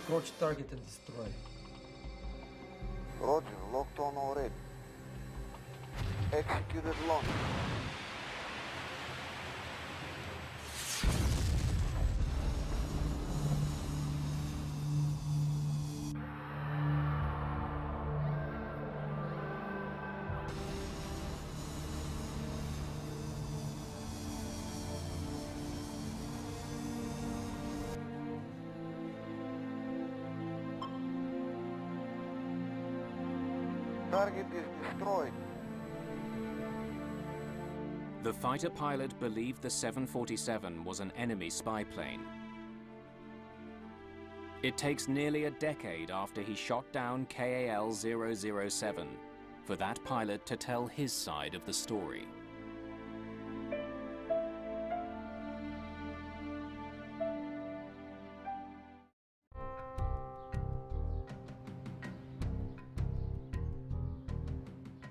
Approach target and destroy. Roger, locked on already. Executed launch. Target is destroyed. The fighter pilot believed the 747 was an enemy spy plane. It takes nearly a decade after he shot down KAL-007 for that pilot to tell his side of the story.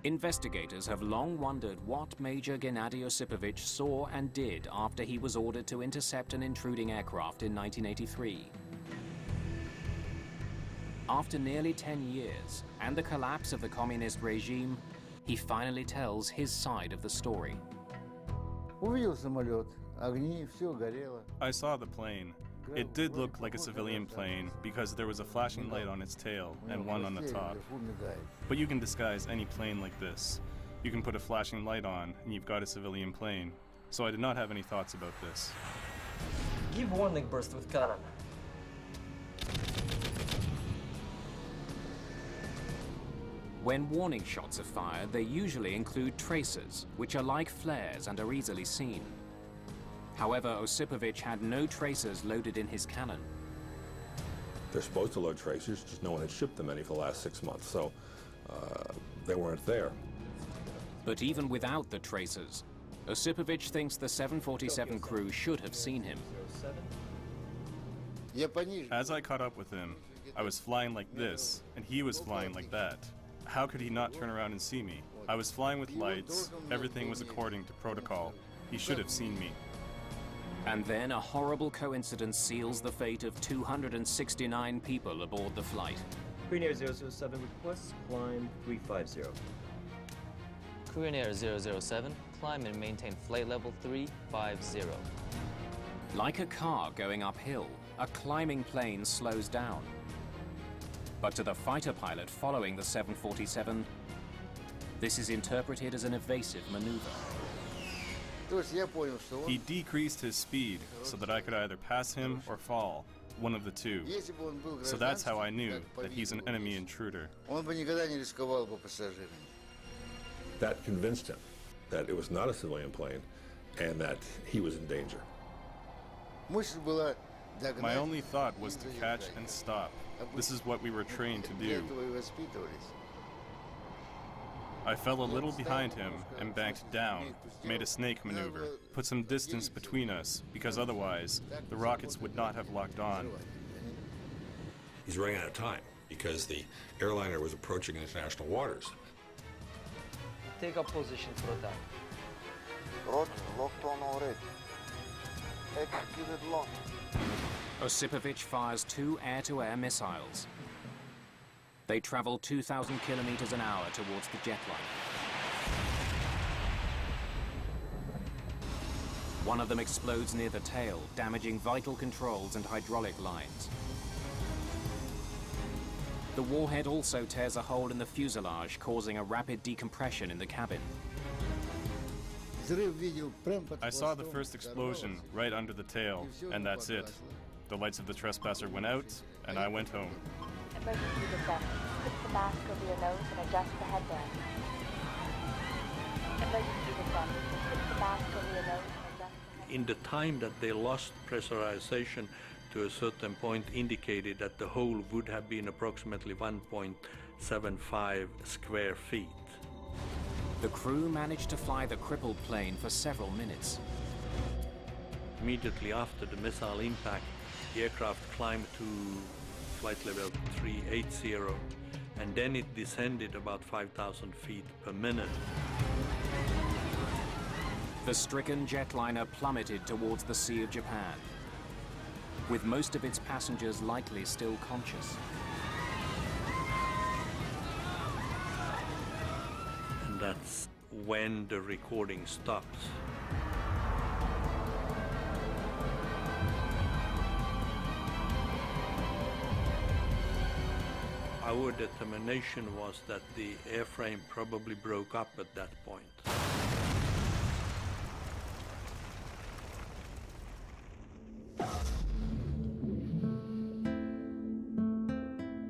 Investigators have long wondered what Major Gennady Osipovich saw and did after he was ordered to intercept an intruding aircraft in 1983. After nearly 10 years and the collapse of the communist regime, he finally tells his side of the story. I saw the plane. It did look like a civilian plane because there was a flashing light on its tail and one on the top. But you can disguise any plane like this. You can put a flashing light on and you've got a civilian plane. So I did not have any thoughts about this. Give warning burst with cannon. When warning shots are fired, they usually include tracers, which are like flares and are easily seen. However, Osipovich had no tracers loaded in his cannon. They're supposed to load tracers, just no one had shipped them any for the last 6 months, so they weren't there. But even without the tracers, Osipovich thinks the 747 crew should have seen him. As I caught up with him, I was flying like this, and he was flying like that. How could he not turn around and see me? I was flying with lights, everything was according to protocol. He should have seen me. And then a horrible coincidence seals the fate of 269 people aboard the flight. Korean Air 007 requests climb 350. Korean Air 007, climb and maintain flight level 350. Like a car going uphill, a climbing plane slows down. But to the fighter pilot following the 747, this is interpreted as an evasive maneuver. He decreased his speed so that I could either pass him or fall, one of the two. So that's how I knew that he's an enemy intruder. That convinced him that it was not a civilian plane and that he was in danger. My only thought was to catch and stop. This is what we were trained to do. I fell a little behind him and banked down, made a snake maneuver, put some distance between us, because otherwise the rockets would not have locked on. He's running out of time because the airliner was approaching international waters. Take up position for attack. Roger, locked on already. Executed launch. Osipovich fires 2 air-to-air missiles. They travel 2,000 kilometers an hour towards the jetliner. One of them explodes near the tail, damaging vital controls and hydraulic lines. The warhead also tears a hole in the fuselage, causing a rapid decompression in the cabin. I saw the first explosion right under the tail, and that's it. The lights of the trespasser went out, and I went home. Emergency descent. Put the mask over your nose and adjust the headband. Emergency descent. Put the mask over your nose and adjust the headband. In the time that they lost pressurization to a certain point indicated that the hole would have been approximately 1.75 square feet. The crew managed to fly the crippled plane for several minutes. Immediately after the missile impact, the aircraft climbed to flight level 380, and then it descended about 5,000 feet per minute. The stricken jetliner plummeted towards the Sea of Japan. with most of its passengers likely still conscious. And that's when the recording stops. Our determination was that the airframe probably broke up at that point.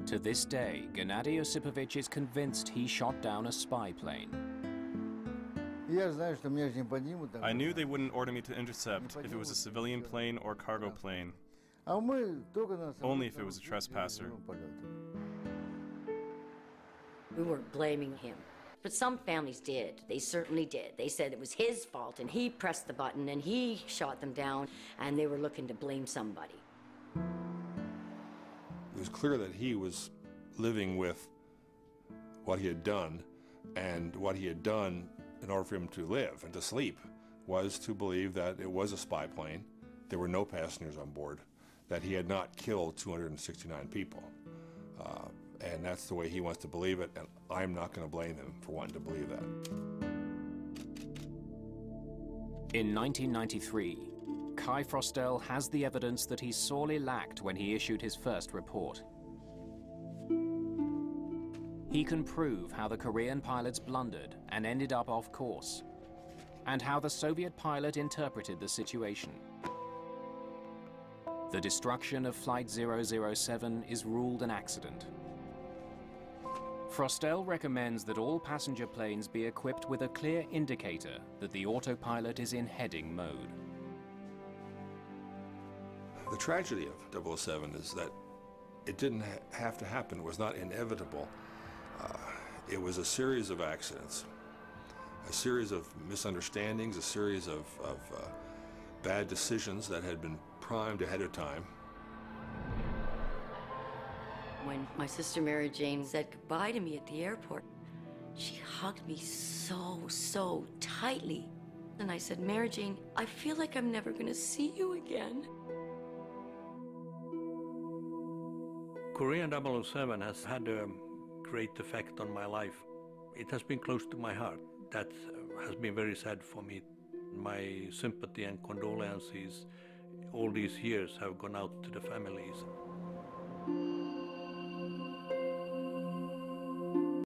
To this day, Gennady Osipovich is convinced he shot down a spy plane. I knew they wouldn't order me to intercept if it was a civilian plane or cargo plane. Only if it was a trespasser. We weren't blaming him, but some families did. They certainly did. They said it was his fault, and he pressed the button, and he shot them down, and they were looking to blame somebody. It was clear that he was living with what he had done, and what he had done in order for him to live and to sleep was to believe that it was a spy plane, there were no passengers on board, that he had not killed 269 people. And that's the way he wants to believe it, and I'm not going to blame him for wanting to believe that. In 1993, Kai Frostel has the evidence that he sorely lacked when he issued his first report. He can prove how the Korean pilots blundered and ended up off course, and how the Soviet pilot interpreted the situation. The destruction of Flight 007 is ruled an accident. Frostel recommends that all passenger planes be equipped with a clear indicator that the autopilot is in heading mode. The tragedy of 007 is that it didn't have to happen. It was not inevitable. It was a series of accidents, a series of misunderstandings, a series of bad decisions that had been primed ahead of time. When my sister Mary Jane said goodbye to me at the airport, she hugged me so tightly. And I said, Mary Jane, I feel like I'm never going to see you again. Korean 007 has had a great effect on my life. It has been close to my heart. That has been very sad for me. My sympathy and condolences all these years have gone out to the families.